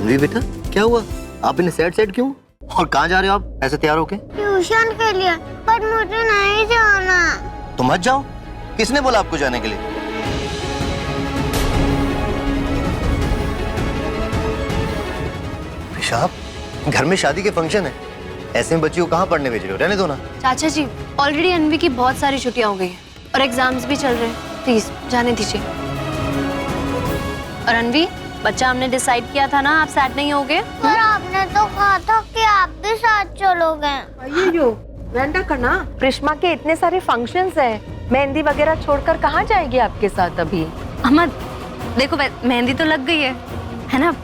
अनवी बेटा, क्या हुआ? आप इन्हें सैड क्यों? और कहाँ जा रहे हो आप ऐसे तैयार होके? ट्यूशन के लिए, पर मुझे नहीं जाना। तो मत जाओ। किसने बोला आपको जाने के लिए? पेशाब? घर में शादी के फंक्शन है, ऐसे में बच्ची को कहाँ पढ़ने भेज रहे हो? रहने दो ना। चाचा जी, ऑलरेडी अनवी की बहुत सारी छुट्टियां हो गई हैं और एग्जाम्स भी चल रहे हैं, प्लीज जाने दीजिए। और अनवी, बच्चा, हमने डिसाइड किया था ना आप सैड नहीं होगे। पर आपने तो कहा था कि आप भी साथ चलोगे। अयो रंडा करना। कृष्णा के इतने सारे फंक्शंस हैं, मेहंदी वगैरह छोड़कर कहाँ जाएगी आपके साथ अभी? अम्मा देखो, मेहंदी तो लग गई है ना?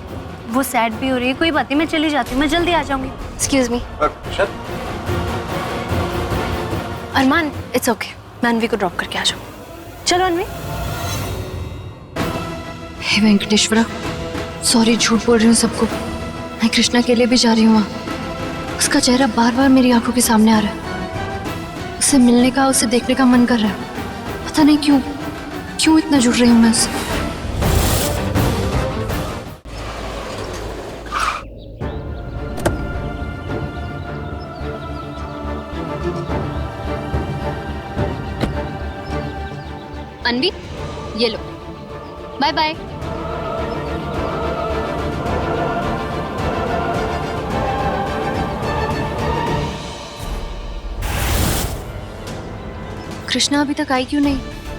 वो सैड भी हो रही है, कोई बात नहीं, मैं चली जाती हूँ, मैं जल्दी आ जाऊंगी। Excuse me Armaan, it's okay, मैं अनवी को ड्रॉप करके आ जाऊँ। चलो अनवी। हे वेंकटेश्वरा, सॉरी, झूठ बोल रही हूँ सबको। मैं कृष्णा के लिए भी जा रही हूँ वहाँ। उसका चेहरा बार बार मेरी आंखों के सामने आ रहा है। उसे मिलने का, उसे देखने का मन कर रहा है। पता नहीं क्यों इतना जुड़ रही हूँ मैं उससे। अनवी, ये लो, बाय बाय। कृष्णा अभी तक आई क्यों नहीं?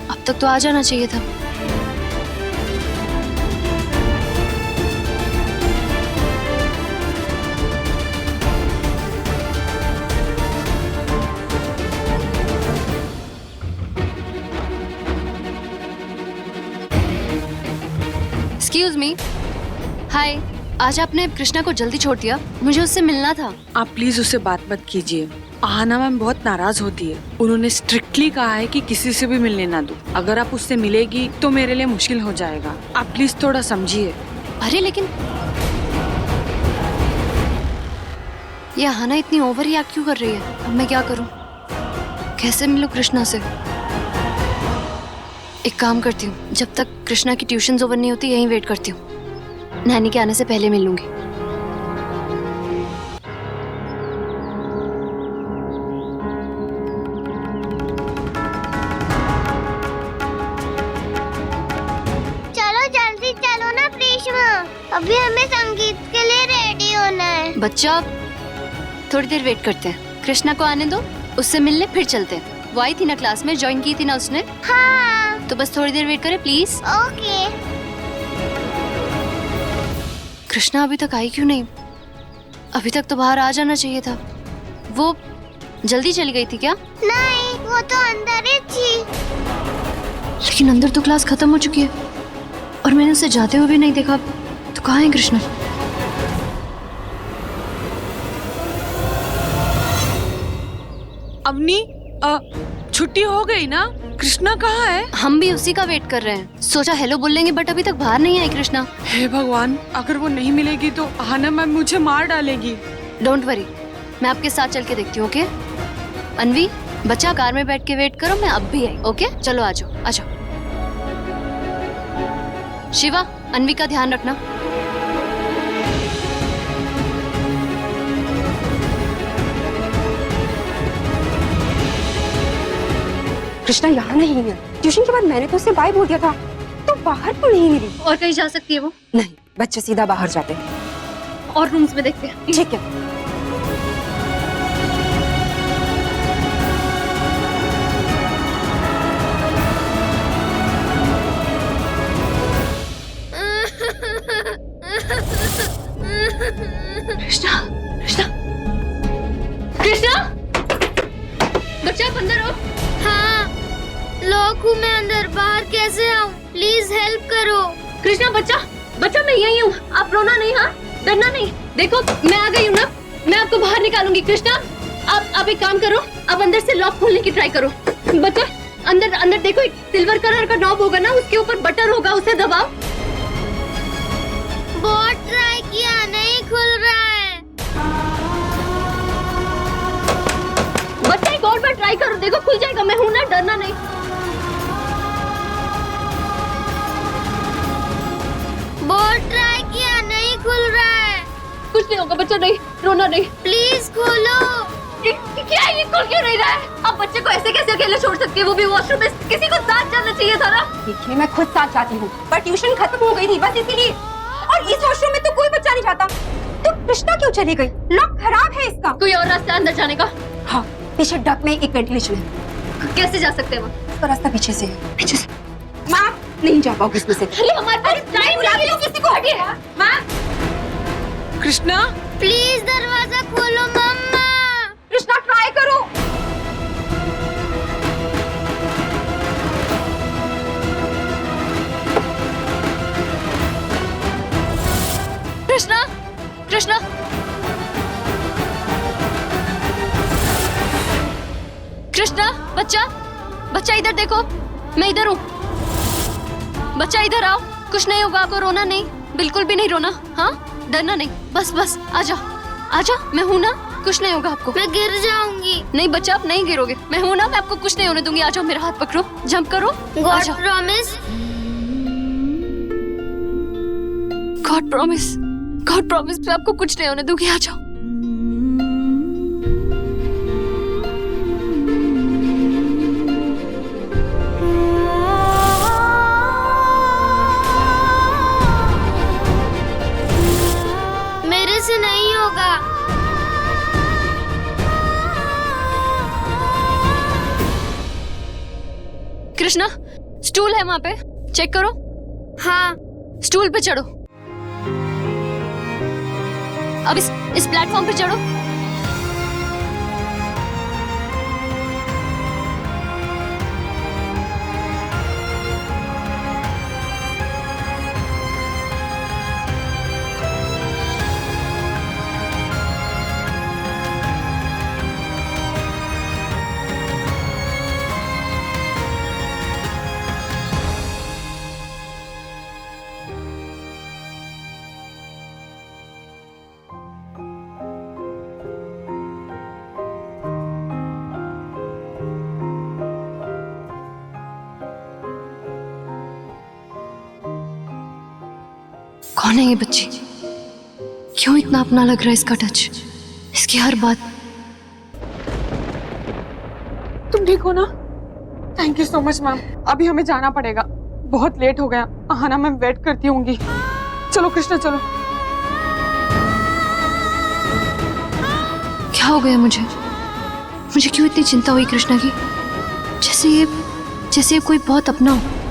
अब तक तो आ जाना चाहिए था। एक्सक्यूज मी, हाय। आज आपने कृष्णा को जल्दी छोड़ दिया, मुझे उससे मिलना था। आप प्लीज उससे बात मत कीजिए। आहाना मैम बहुत नाराज होती है। उन्होंने स्ट्रिक्टली कहा है कि किसी से भी मिलने ना दो। अगर आप उससे मिलेगी तो मेरे लिए मुश्किल हो जाएगा। आप प्लीज थोड़ा समझिए। अरे लेकिन ये आहाना इतनी ओवर रिएक्ट क्यों कर रही है? अब मैं क्या करूं? कैसे मिलूं कृष्णा से? एक काम करती हूँ, जब तक कृष्णा की ट्यूशन्स ओवर नहीं होती यहीं वेट करती हूँ। नैनी के आने से पहले मिल लूंगी। चलो जल्दी चलो ना प्रेषमा, अभी हमें संगीत के लिए रेडी होना है। बच्चा, थोड़ी देर वेट करते हैं, कृष्णा को आने दो, उससे मिलने फिर चलते हैं। वो आई थी ना क्लास में, ज्वाइन की थी ना उसने। हाँ। तो बस थोड़ी देर वेट करें प्लीज। ओके। कृष्णा अभी तक आई क्यों नहीं? अभी तक तो बाहर आ जाना चाहिए था। वो जल्दी चली गई थी क्या? नहीं, वो तो अंदर ही थी। लेकिन अंदर तो क्लास खत्म हो चुकी है और मैंने उसे जाते हुए भी नहीं देखा। तो कहाँ है कृष्णा? अवनी, छुट्टी हो गई ना? कृष्णा कहाँ है? हम भी उसी का वेट कर रहे हैं। सोचा हेलो बोल लेंगे, बट अभी तक बाहर नहीं आई कृष्णा। हे भगवान, अगर वो नहीं मिलेगी तो आहाना मैम मुझे मार डालेगी। डोंट वरी, मैं आपके साथ चल के देखती हूँ। ओके अनवी, बच्चा कार में बैठ के वेट करो, मैं अब भी आई। ओके चलो आ जाओ आ जाओ। शिवा, अनवी का ध्यान रखना। कृष्णा यहाँ नहीं है। ट्यूशन के बाद मैंने तो उसे बाय बोल दिया था, तो बाहर क्यों नहीं मिली? और कहीं जा सकती है वो? नहीं, बच्चे सीधा बाहर जाते हैं। और रूम्स में देखते हैं। ठीक है। कृष्णा, कृष्णा, कृष्णा, बच्चा आप अंदर हो। हाँ, लॉक हूँ मैं अंदर, बाहर कैसे आऊँ? प्लीज हेल्प करो। कृष्णा, बच्चा, बच्चा मैं यही हूँ, आप रोना नहीं, हाँ डरना नहीं। देखो मैं आ गई हूँ ना, मैं आपको बाहर निकालूंगी। कृष्णा, आप एक काम करो, आप अंदर से लॉक खोलने की ट्राई करो। बच्चा अंदर अंदर देखो, एक सिल्वर कलर का नॉब होगा ना, उसके ऊपर बटन होगा, उसे दबाओ। बहुत ट्राई किया, नहीं खुल रहा है। बच्चा एक और बार ट्राई करो, देखो खुल जाएगा। मैं हूं ना, डरना नहीं। बहुत ट्राई किया, नहीं खुल रहा है। कुछ नहीं होगा बच्चा, नहीं रोना नहीं। प्लीज खोलो। क्या है ये, खुल क्यों नहीं रहा है? आप बच्चे को ऐसे कैसे अकेले छोड़ सकती है, वो भी वॉशरूम में? किसी को साथ जाना चाहिए था ना। देखिए मैं खुद साथ जाती हूँ, पर ट्यूशन खत्म हो गई थी बस इसीलिए। और इस वॉशरूम में तो कोई बच्चा नहीं जाता, तो कृष्णा क्यों चली गई? लॉक खराब है इसका। कोई और रास्ता अंदर जाने का? हाँ, पीछे डक में एक वेंटिलेशन है। कैसे जा सकते हैं वहाँ? उसका रास्ता पीछे से है, पीछे से। माँ नहीं जा पाओगी इसमें से। अरे हमारे पास टाइम नहीं है, किसी को हटिए। माँ कृष्णा प्लीज दरवाजा खोलो मम्मा। कृष्णा ट्राई करो। कृष्णा, कृष्णा, कृष्णा, बच्चा, बच्चा इधर देखो, मैं इधर हूँ। बच्चा इधर आओ, कुछ नहीं होगा आपको, रोना नहीं, बिल्कुल भी नहीं रोना, हाँ डरना नहीं, बस बस आजा, आजा, मैं हूँ ना, कुछ नहीं होगा आपको। मैं गिर जाऊंगी। नहीं बच्चा, आप नहीं गिरोगे, मैं हूँ ना, मैं आपको कुछ नहीं होने दूंगी। आ जाओ, मेरा हाथ पकड़ो, जंप करो, गॉड आ जाओ। Promise. God promise, God promise, मैं आपको कुछ नहीं होने दूंगी, आ जाओ। मेरे से नहीं होगा। कृष्णा, स्टूल है वहां पे, चेक करो। हाँ स्टूल पे चढ़ो, अब इस प्लेटफॉर्म पे चढ़ो। कौन है ये बच्ची? क्यों इतना अपना लग रहा है इसका टच, इसकी हर बात। तुम ठीक हो ना? Thank you so much ma'am. अभी हमें जाना पड़ेगा, बहुत लेट हो गया। आहाना मैम वेट करती होंगी। चलो कृष्णा चलो। क्या हो गया मुझे क्यों इतनी चिंता हुई कृष्णा की? जैसे ये कोई बहुत अपना हो।